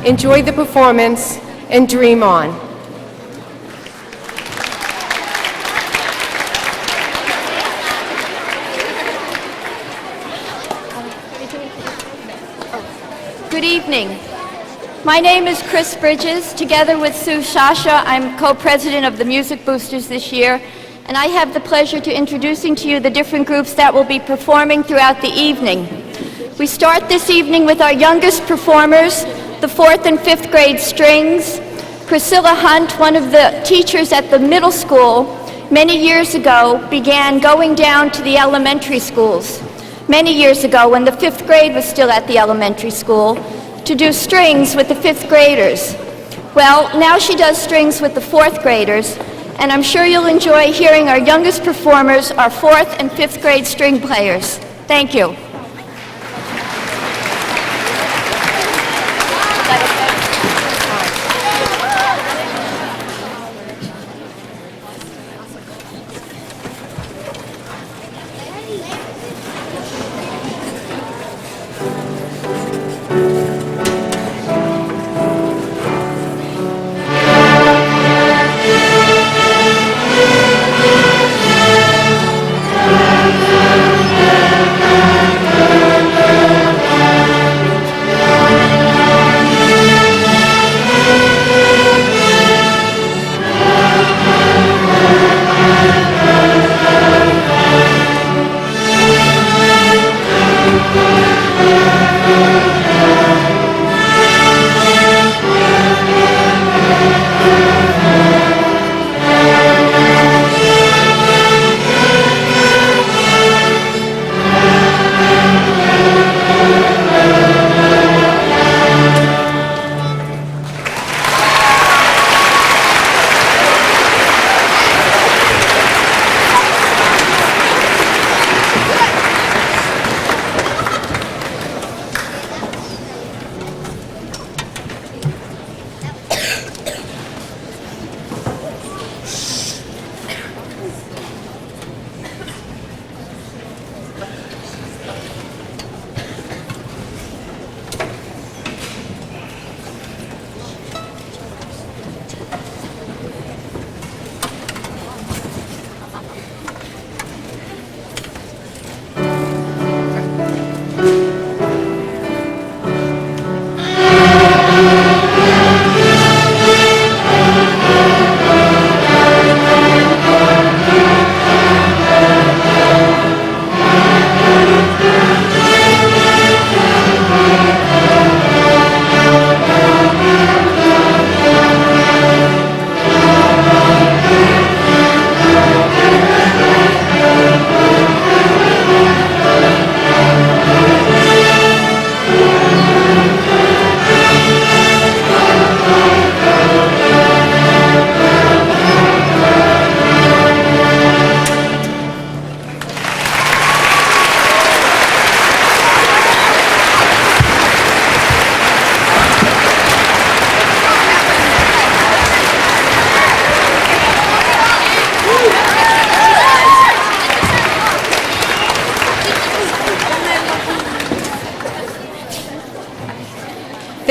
enjoy the performance, and dream on. Good evening. My name is Chris Bridges. Together with Sue Shasha, I'm co-president of the Music Boosters this year, and I have the pleasure to introducing to you the different groups that will be performing throughout the evening. We start this evening with our youngest performers, the 4th and 5th grade strings. Priscilla Hunt, one of the teachers at the middle school, many years ago began going down to the elementary schools, many years ago when the 5th grade was still at the elementary school, to do strings with the 5th graders. Well, now she does strings with the 4th graders, and I'm sure you'll enjoy hearing our youngest performers, our 4th and 5th grade string players. Thank you.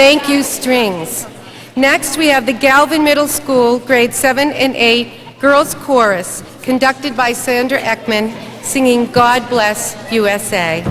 Thank you, strings. Next, we have the Galvin Middle School, grade 7 and 8, Girls Chorus, conducted by Sandra Ekman, singing God Bless USA.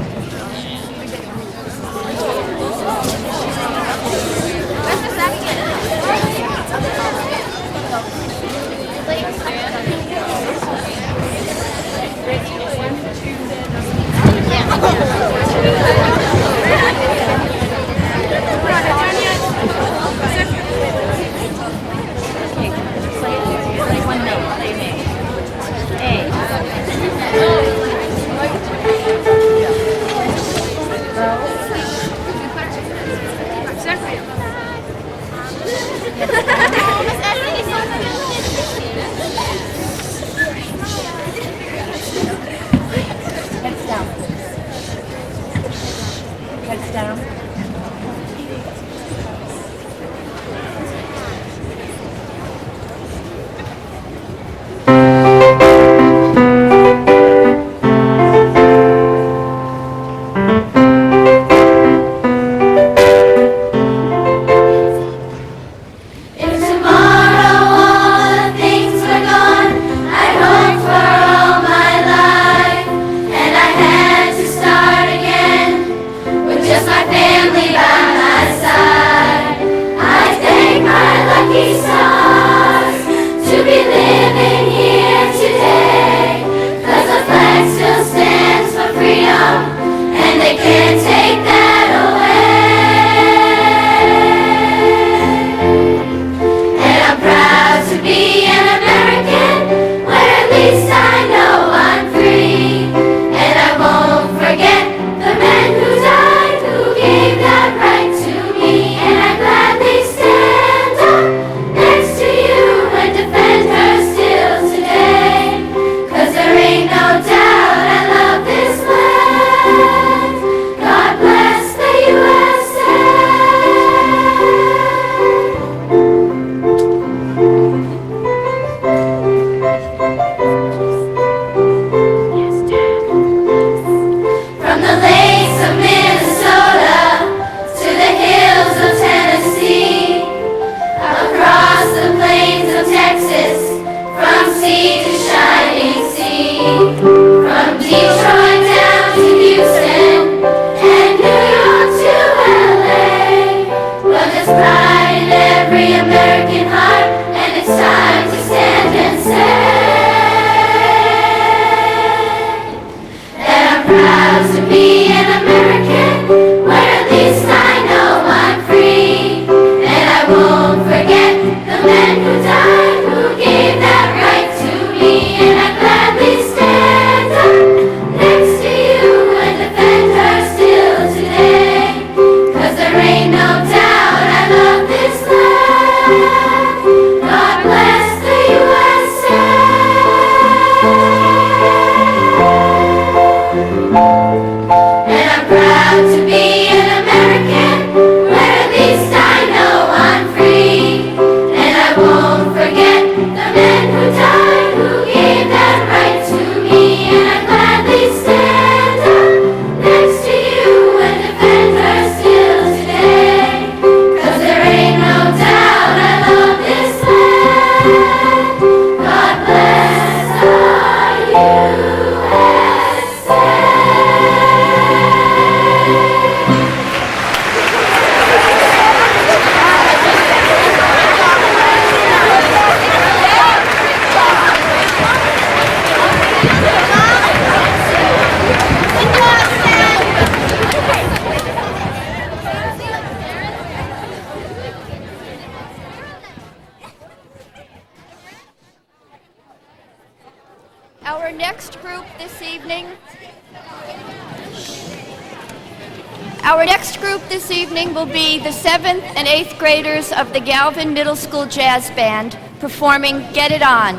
Our next group this evening will be the 7th and 8th graders of the Galvin Middle School Jazz Band performing Get It On.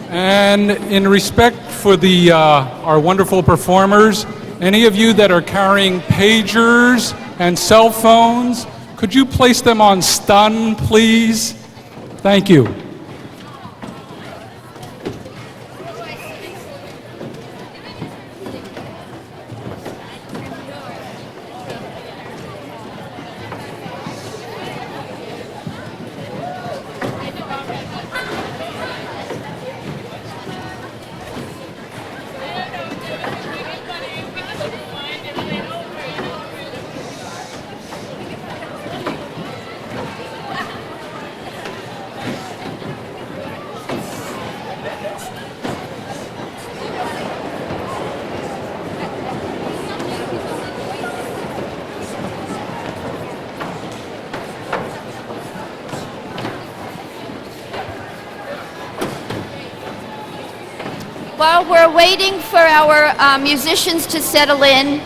And in respect for our wonderful performers, any of you that are carrying pagers and cell phones, could you place them on stun, please? Thank you. While we're waiting for our musicians to settle in,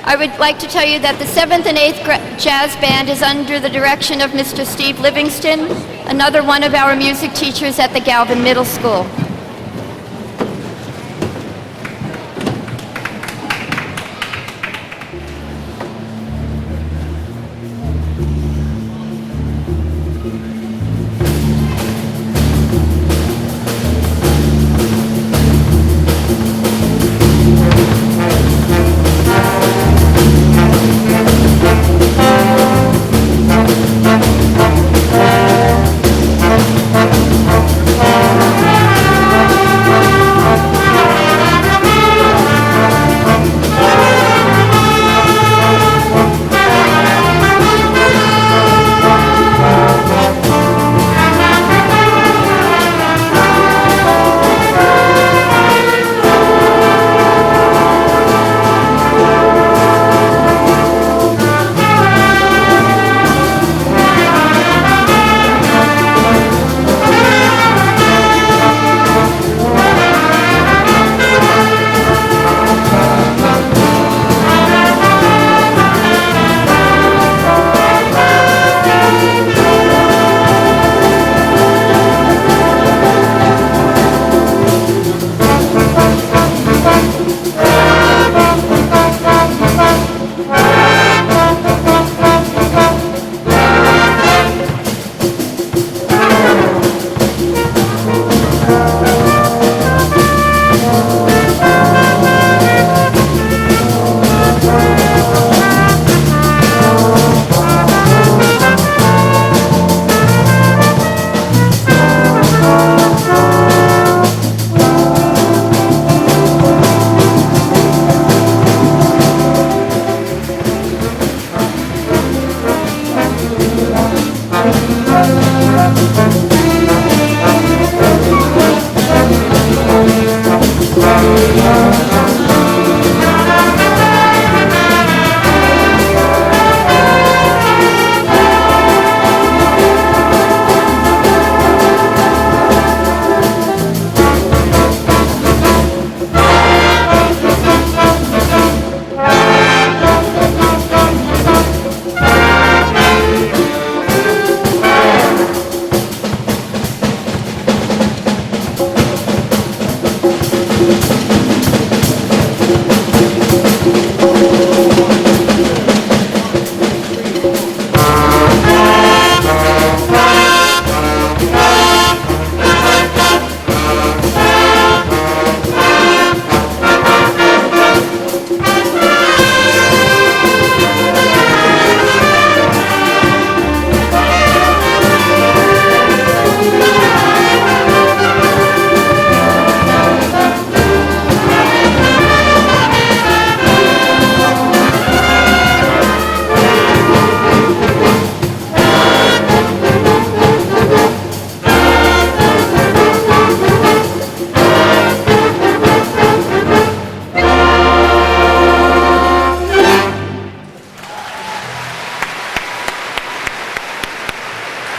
I would like to tell you that the 7th and 8th Jazz Band is under the direction of Mr. Steve Livingston, another one of our music teachers at the Galvin Middle School.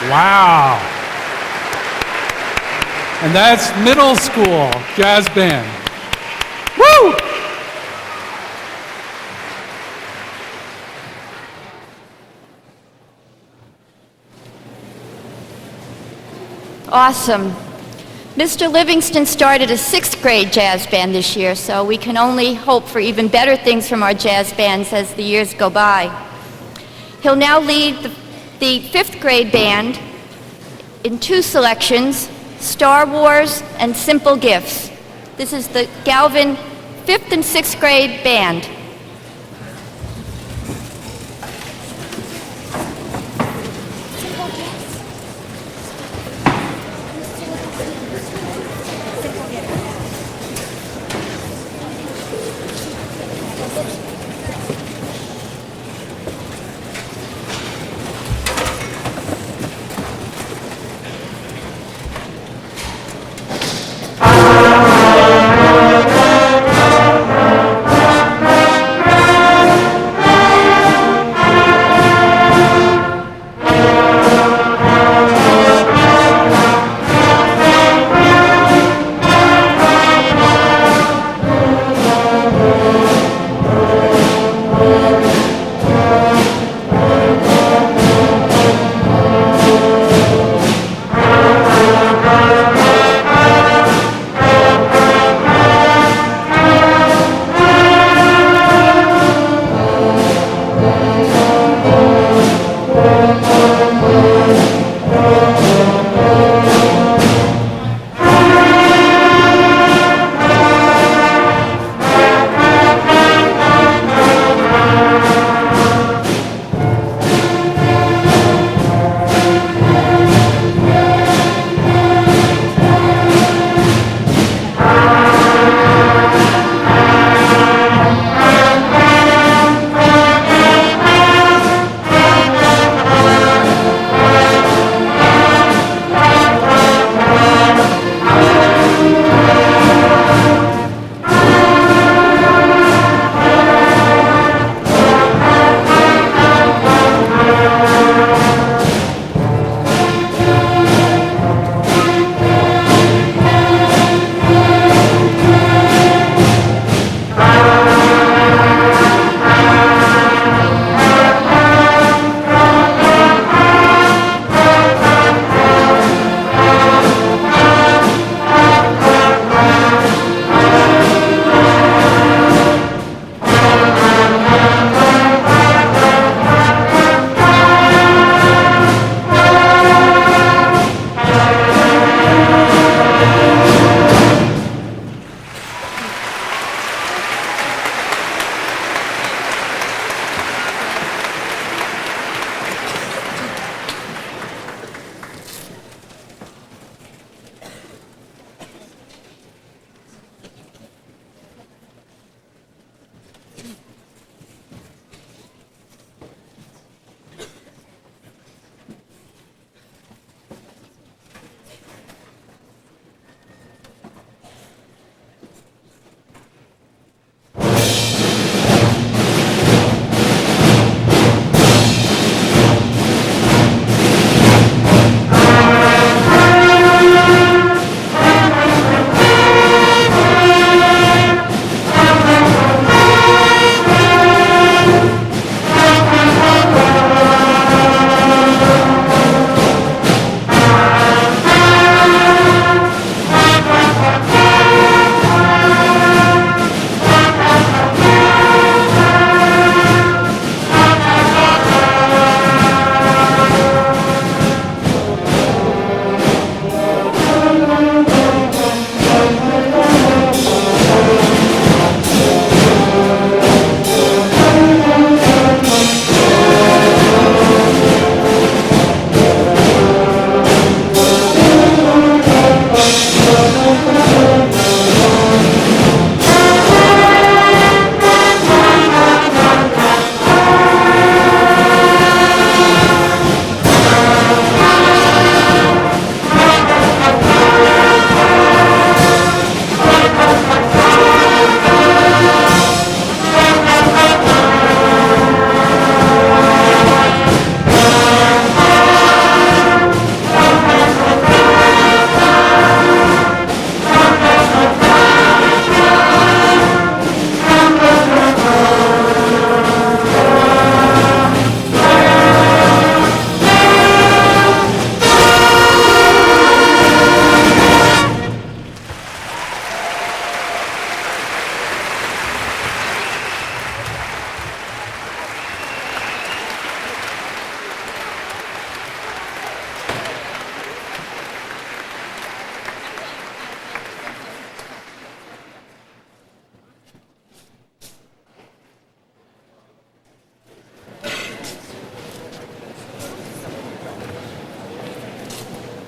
Wow. And that's middle school jazz band. Woo! Awesome. Mr. Livingston started a 6th grade jazz band this year, so we can only hope for even better things from our jazz bands as the years go by. He'll now lead the 5th grade band in 2 selections, Star Wars and Simple Gifts. This is the Galvin 5th and 6th grade band.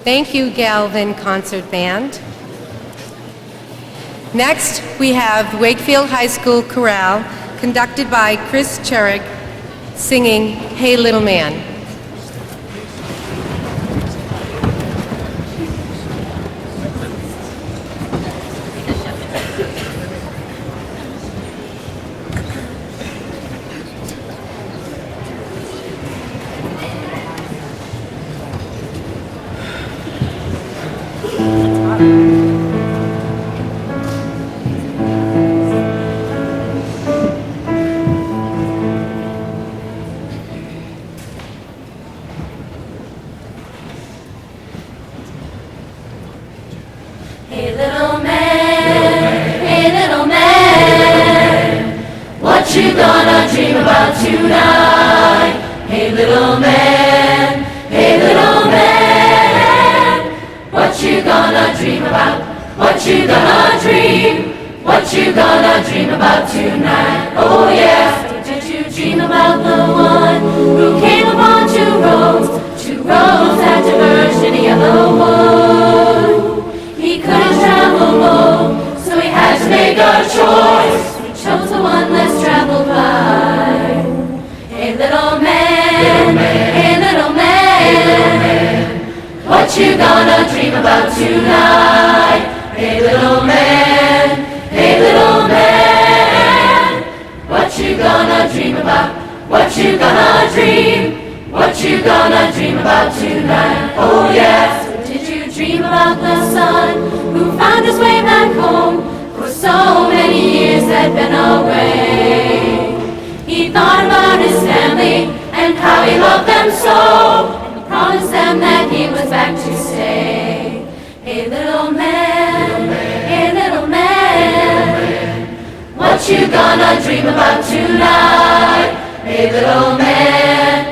Thank you, Galvin Concert Band. Next, we have Wakefield High School Chorale, conducted by Chris Cherrick, singing Hey Little Man. Hey little man, what you gonna dream about tonight? Hey little man, what you gonna dream about? What you gonna dream? What you gonna dream about tonight? Oh yeah, did you dream about the one who came upon two roads that diverged in a yellow wood? He couldn't travel more, so he had to make a choice. He chose the one less traveled by. Hey little man, what you gonna dream about tonight? Hey little man, what you gonna dream about? What you gonna dream? What you gonna dream about tonight? Oh yes. Did you dream about the son who found his way back home? For so many years had been away. He thought about his family and how he loved them so, and he promised them that he was back to stay. Hey little man, what you gonna dream about tonight? Hey little man,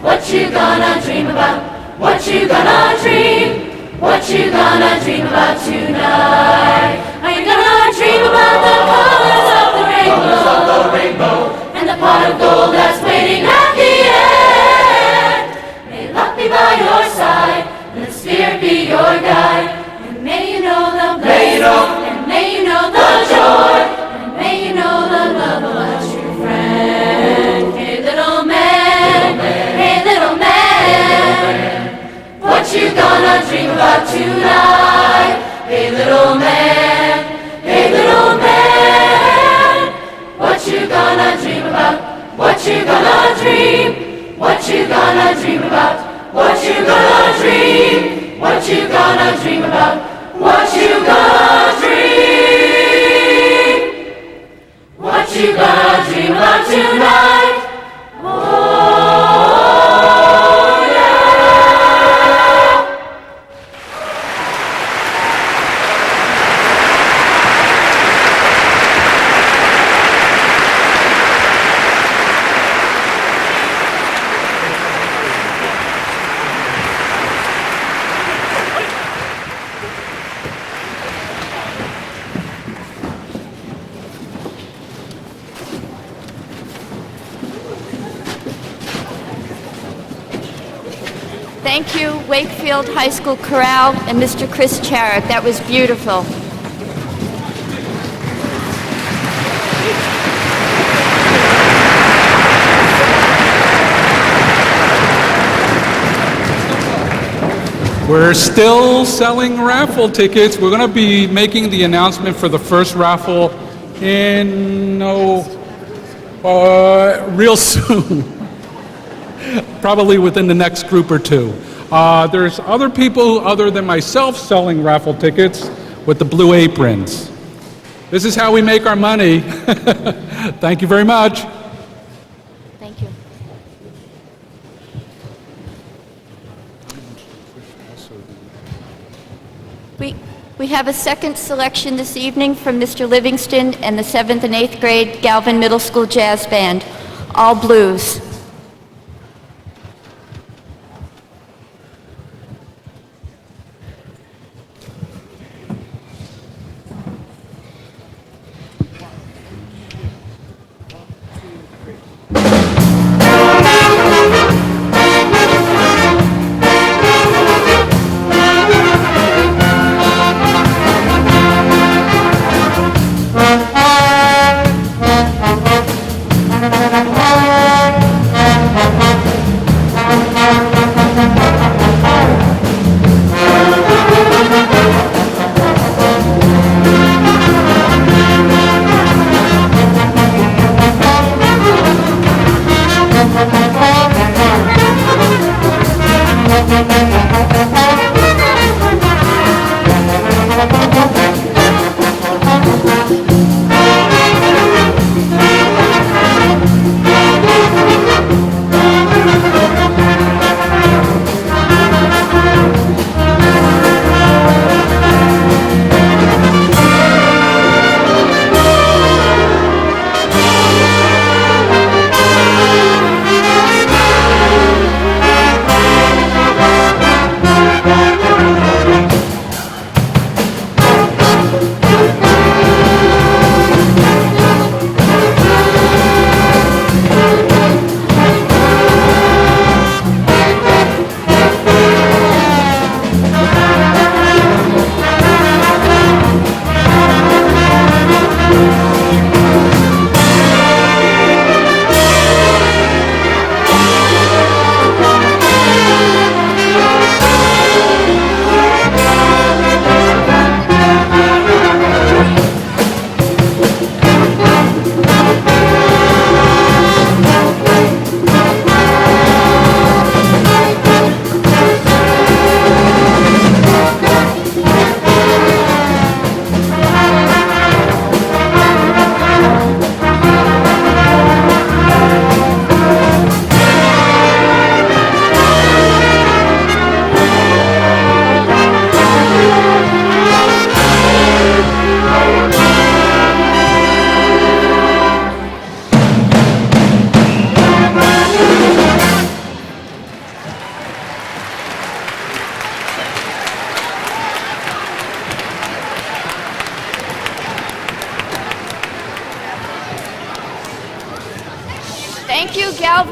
what you gonna dream about? What you gonna dream? What you gonna dream about tonight? Are you gonna dream about the colors of the rainbow? And the pot of gold that's waiting at the end? May luck be by your side, and the Spirit be your guide. And may you know the blessing, and may you know the joy, and may you know the love of a true friend. Hey little man, what you gonna dream about tonight? Hey little man, what you gonna dream about? What you gonna dream? What you gonna dream about? What you gonna dream? What you gonna dream about? What you gonna dream? What you gonna dream about tonight? Thank you, Wakefield High School Chorale and Mr. Chris Cherrick. That was beautiful. We're still selling raffle tickets. We're going to be making the announcement for the first raffle in real soon. Probably within the next group or two. There's other people other than myself selling raffle tickets with the blue aprons. This is how we make our money. Thank you very much. Thank you. We have a second selection this evening from Mr. Livingston and the 7th and 8th grade Galvin Middle School Jazz Band, all blues.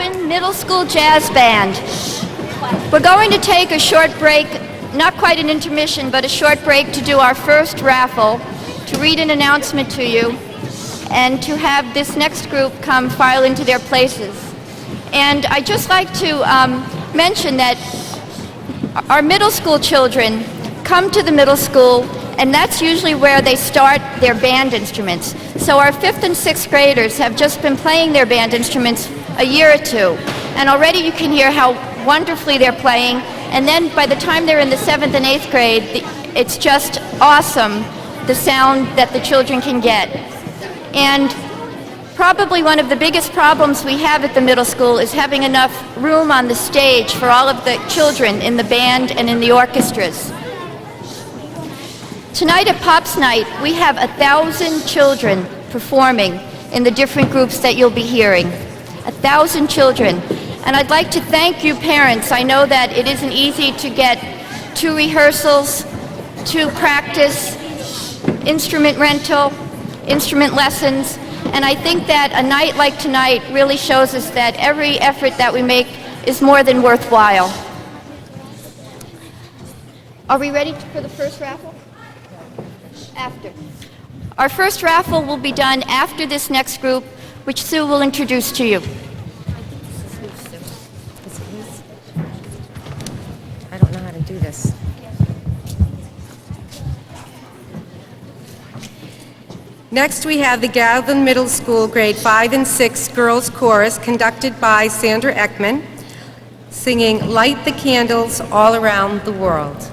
Galvin Middle School Jazz Band. We're going to take a short break, not quite an intermission, but a short break to do our first raffle, to read an announcement to you, and to have this next group come file into their places. And I'd just like to mention that our middle school children come to the middle school, and that's usually where they start their band instruments. So our 5th and 6th graders have just been playing their band instruments a year or two, and already you can hear how wonderfully they're playing, and then by the time they're in the 7th and 8th grade, it's just awesome, the sound that the children can get. And probably one of the biggest problems we have at the middle school is having enough room on the stage for all of the children in the band and in the orchestras. Tonight at Pops Night, we have 1,000 children performing in the different groups that you'll be hearing. 1,000 children. And I'd like to thank you parents. I know that it isn't easy to get to rehearsals, to practice, instrument rental, instrument lessons, and I think that a night like tonight really shows us that every effort that we make is more than worthwhile. Are we ready for the first raffle? After. Our first raffle will be done after this next group, which Sue will introduce to you. I don't know how to do this. Next, we have the Galvin Middle School Grade 5 and 6 Girls Chorus, conducted by Sandra Ekman, singing Light the Candles All Around the World.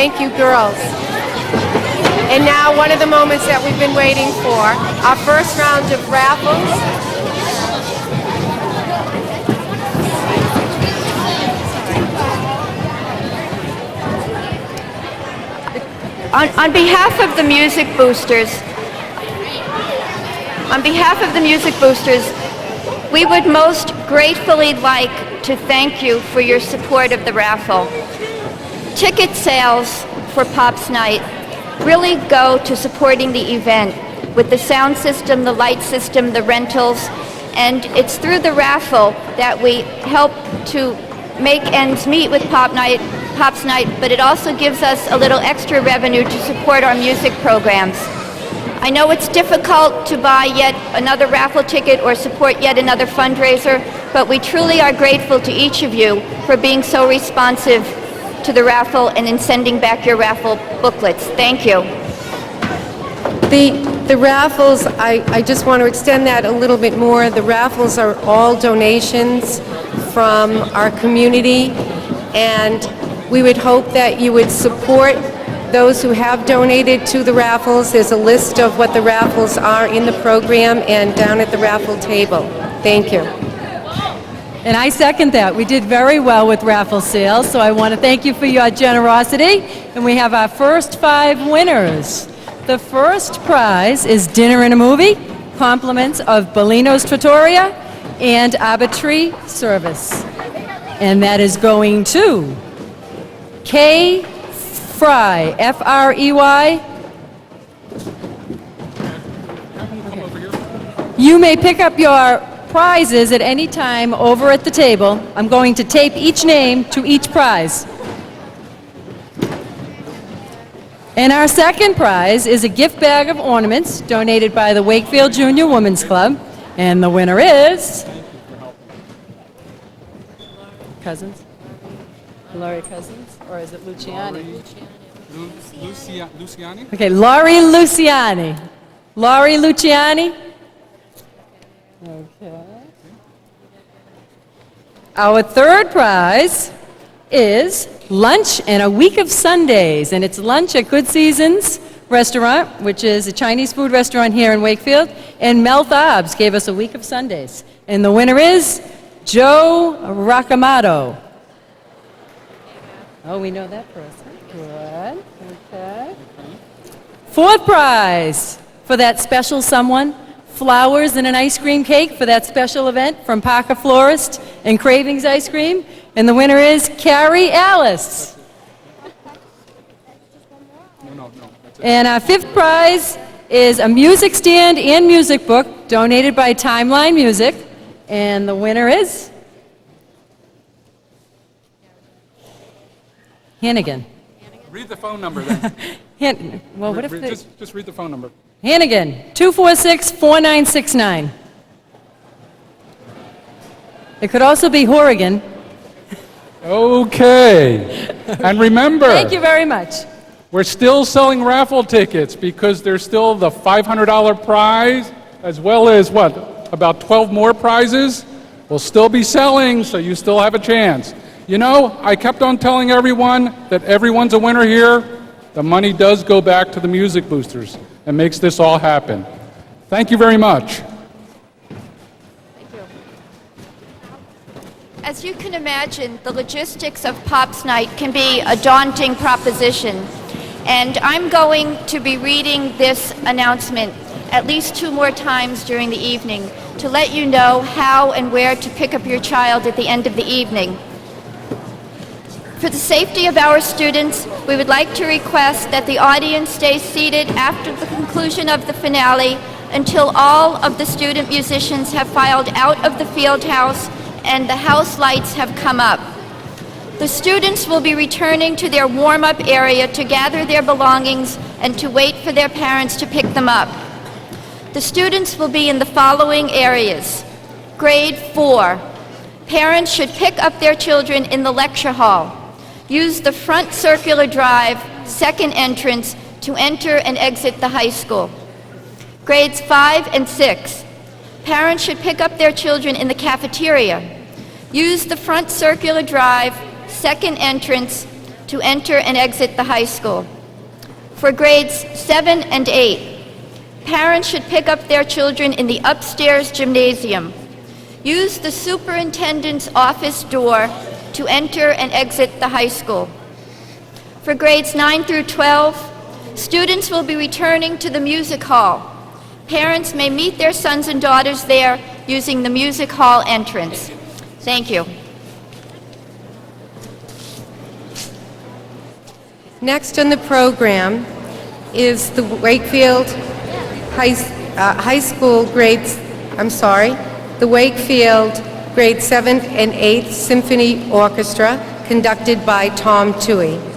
Thank you, girls. And now one of the moments that we've been waiting for, our first round of raffles. On behalf of the Music Boosters, we would most gratefully like to thank you for your support of the raffle. Ticket sales for Pops Night really go to supporting the event with the sound system, the light system, the rentals, and it's through the raffle that we help to make ends meet with Pops Night, but it also gives us a little extra revenue to support our music programs. I know it's difficult to buy yet another raffle ticket or support yet another fundraiser, but we truly are grateful to each of you for being so responsive to the raffle and in sending back your raffle booklets. Thank you. The raffles, I just want to extend that a little bit more. The raffles are all donations from our community, and we would hope that you would support those who have donated to the raffles. There's a list of what the raffles are in the program and down at the raffle table. Thank you. And I second that. We did very well with raffle sales, so I want to thank you for your generosity. And we have our first 5 winners. The first prize is dinner and a movie, compliments of Bellino's Trattoria and Arbitree Service. And that is going to K. Fry, F-R-E-Y. You may pick up your prizes at any time over at the table. I'm going to tape each name to each prize. And our second prize is a gift bag of ornaments donated by the Wakefield Junior Women's Club. And the winner is... Cousins? Laurie Cousins? Or is it Luciani? Luciani? Okay, Laurie Luciani. Laurie Luciani? Okay. Our third prize is lunch and a week of Sundays, and it's lunch at Good Seasons Restaurant, which is a Chinese food restaurant here in Wakefield, and Mel Thabs gave us a week of Sundays. And the winner is Joe Racamato. Oh, we know that person. Good. Okay. Fourth prize for that special someone. Flowers and an ice cream cake for that special event from Parker Florist and Cravings Ice Cream. And the winner is Carrie Alice. No, that's it. And our fifth prize is a music stand and music book donated by Timeline Music. And the winner is Hannigan. Read the phone number then. Well, what if they... Just read the phone number. Hannigan, 246-4969. It could also be Horrigan. Okay. And remember, Thank you very much. we're still selling raffle tickets because there's still the $500 prize, as well as about 12 more prizes will still be selling, so you still have a chance. You know, I kept on telling everyone that everyone's a winner here. The money does go back to the Music Boosters and makes this all happen. Thank you very much. As you can imagine, the logistics of Pops Night can be a daunting proposition. And I'm going to be reading this announcement at least 2 more times during the evening to let you know how and where to pick up your child at the end of the evening. For the safety of our students, we would like to request that the audience stay seated after the conclusion of the finale until all of the student musicians have filed out of the field house and the house lights have come up. The students will be returning to their warm-up area to gather their belongings and to wait for their parents to pick them up. The students will be in the following areas. Grade 4. Parents should pick up their children in the lecture hall. Use the front circular drive, second entrance, to enter and exit the high school. Grades 5 and 6. Parents should pick up their children in the cafeteria. Use the front circular drive, second entrance, to enter and exit the high school. For grades 7 and 8, parents should pick up their children in the upstairs gymnasium. Use the superintendent's office door to enter and exit the high school. For grades 9 through 12, students will be returning to the music hall. Parents may meet their sons and daughters there using the music hall entrance. Thank you. Next on the program is the Wakefield High School the Wakefield grade 7th and 8th Symphony Orchestra, conducted by Tom Toohey.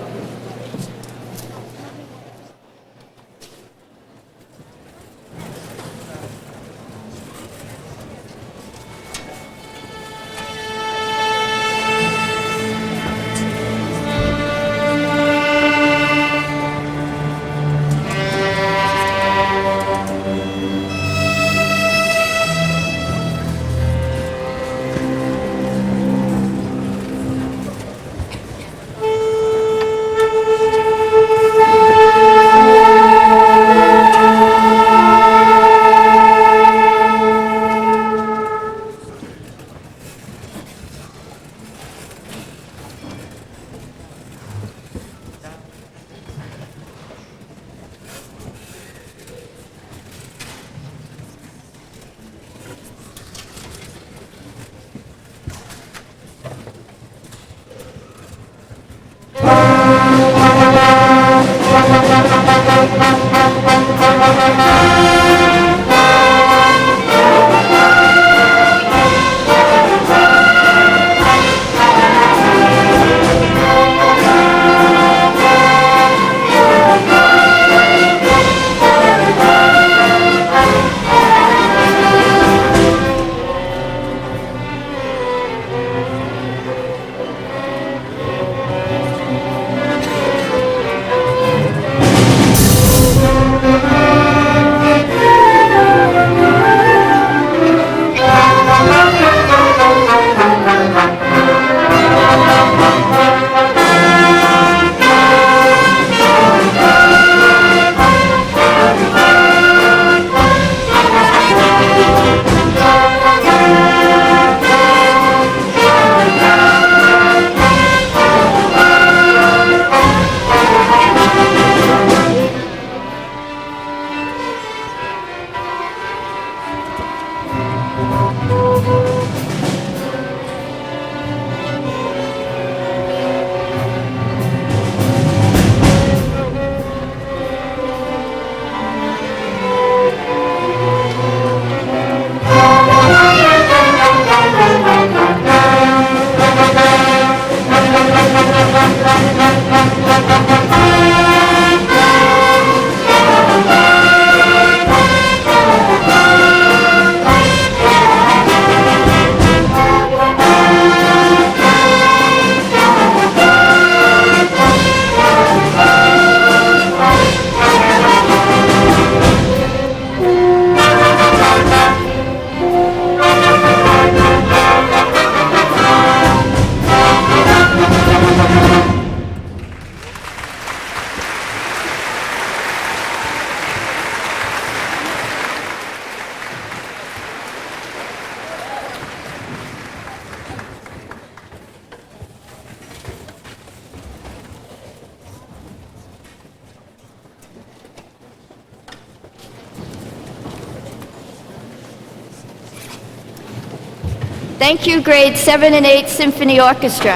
Thank you, grade 7 and 8 Symphony Orchestra.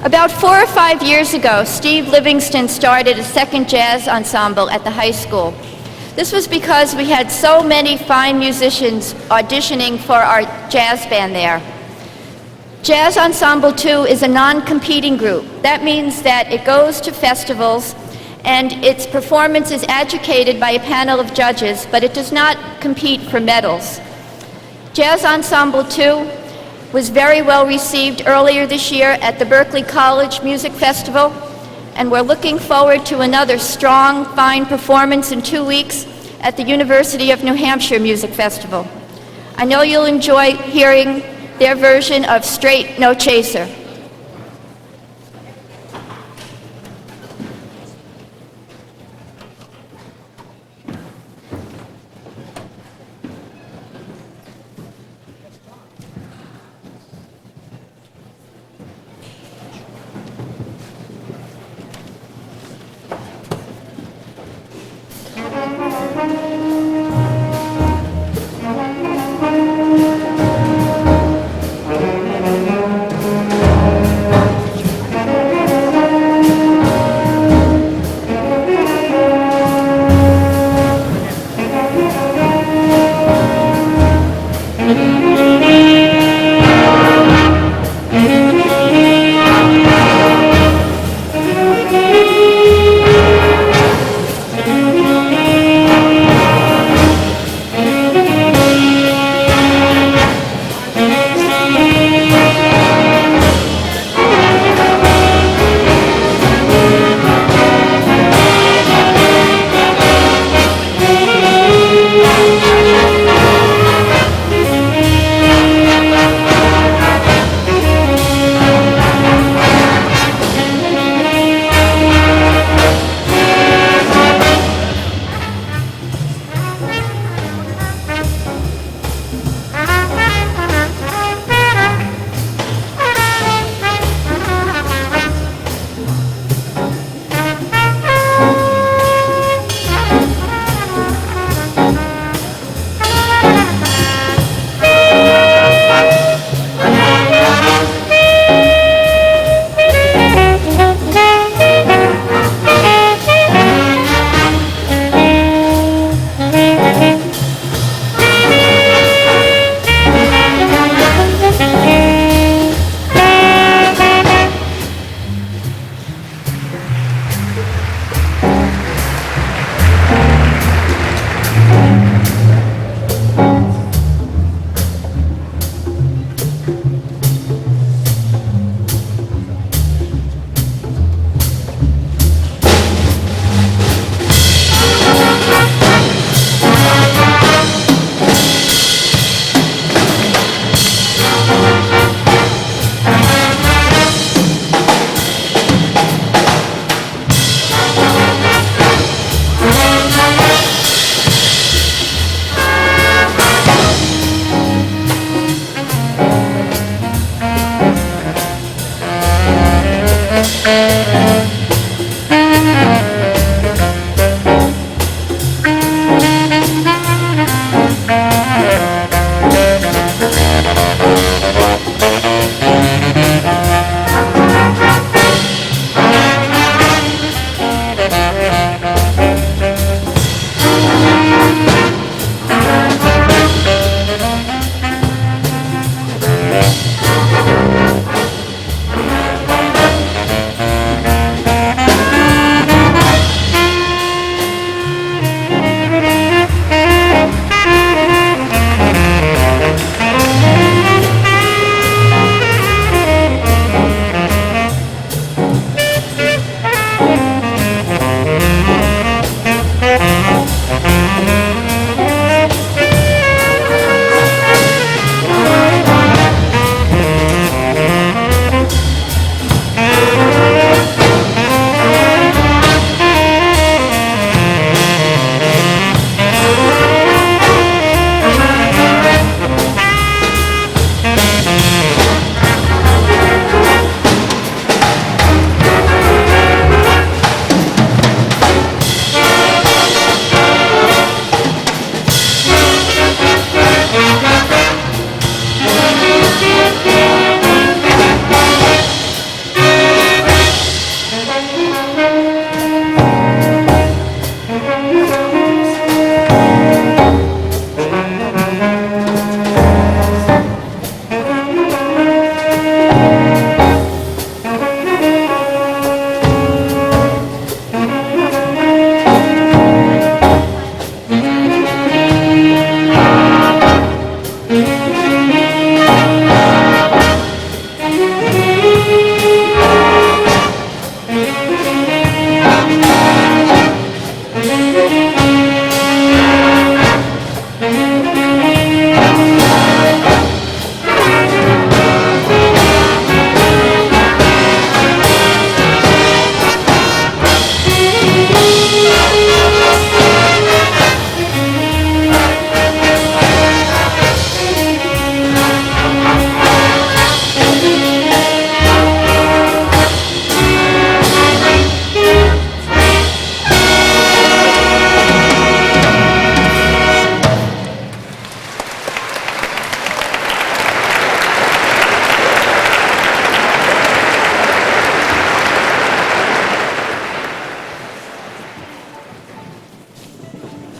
About 4 or 5 years ago, Steve Livingston started a second jazz ensemble at the high school. This was because we had so many fine musicians auditioning for our jazz band there. Jazz Ensemble 2 is a non-competing group. That means that it goes to festivals and its performance is adjudicated by a panel of judges, but it does not compete for medals. Jazz Ensemble 2 was very well received earlier this year at the Berklee College Music Festival, and we're looking forward to another strong, fine performance in 2 weeks at the University of New Hampshire Music Festival. I know you'll enjoy hearing their version of Straight No Chaser.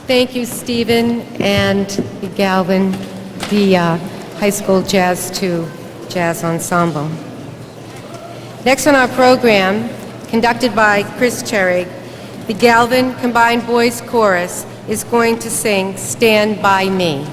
Thank you, Stephen and the Galvin, the High School Jazz 2 Jazz Ensemble. Next on our program, conducted by Chris Cherrig, the Galvin Combined Boys Chorus is going to sing Stand By Me.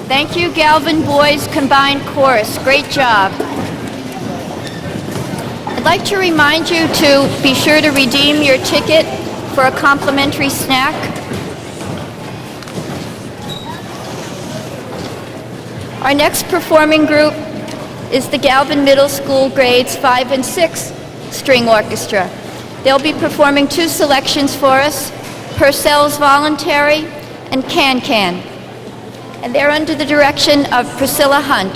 Thank you, Galvin Boys Combined Chorus. Great job. I'd like to remind you to be sure to redeem your ticket for a complimentary snack. Our next performing group is the Galvin Middle School Grades 5 and 6 String Orchestra. They'll be performing two selections for us, Purcell's Voluntary and Can Can. And they're under the direction of Priscilla Hunt.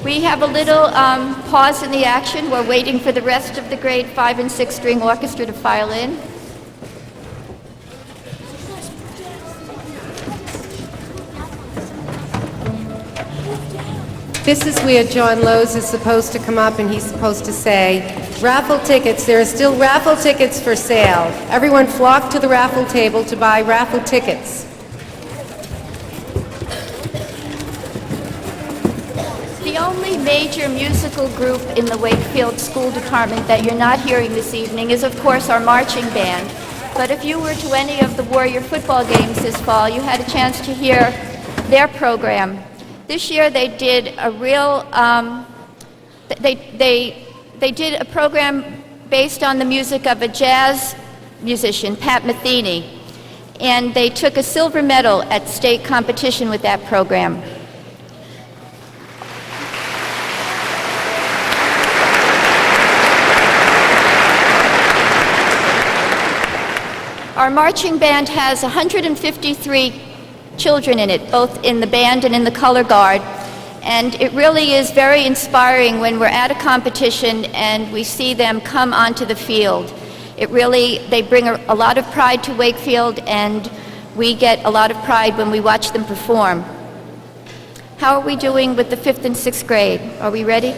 We have a little pause in the action. We're waiting for the rest of the grade 5 and 6 string orchestra to file in. This is where John Lowe's is supposed to come up and he's supposed to say, raffle tickets, there are still raffle tickets for sale. Everyone flock to the raffle table to buy raffle tickets. The only major musical group in the Wakefield School Department that you're not hearing this evening is, of course, our marching band. But if you were to any of the Warrior football games this fall, you had a chance to hear their program. This year they did a real, they did a program based on the music of a jazz musician, Pat Metheny, and they took a silver medal at state competition with that program. our marching band has 153 children in it, both in the band and in the color guard. And it really is very inspiring when we're at a competition and we see them come onto the field. They bring a lot of pride to Wakefield, and we get a lot of pride when we watch them perform. How are we doing with the 5th and 6th grade? Are we ready?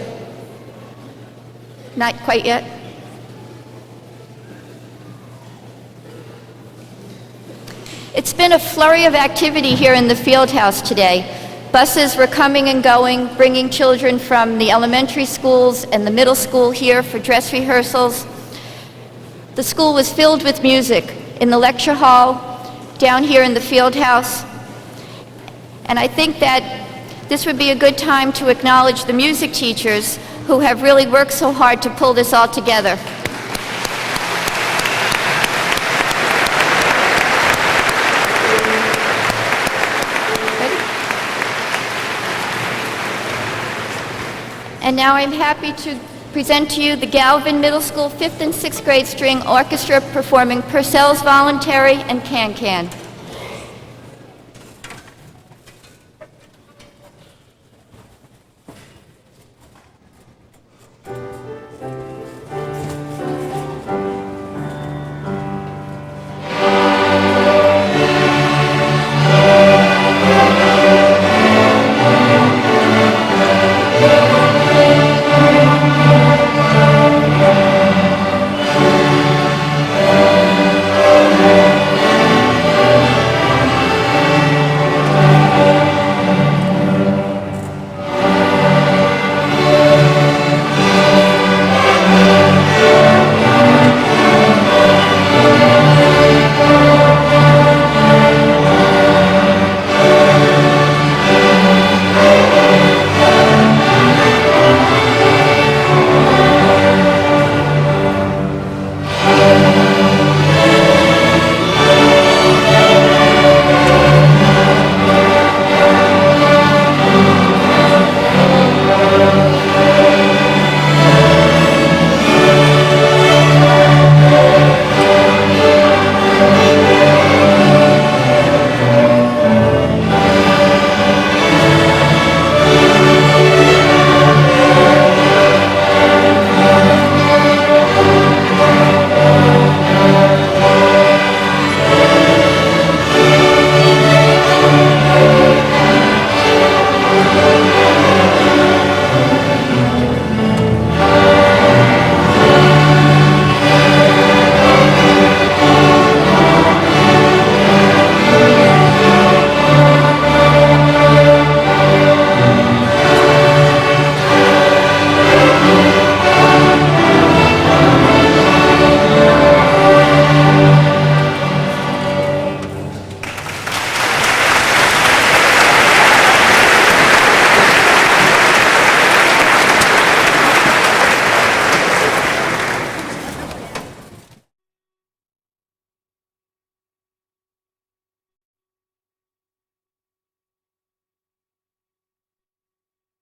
Not quite yet? It's been a flurry of activity here in the field house today. Buses were coming and going, bringing children from the elementary schools and the middle school here for dress rehearsals. The school was filled with music in the lecture hall, down here in the field house. And I think that this would be a good time to acknowledge the music teachers who have really worked so hard to pull this all together. And now I'm happy to present to you the Galvin Middle School 5th and 6th grade string orchestra performing Purcell's Voluntary and Can-Can.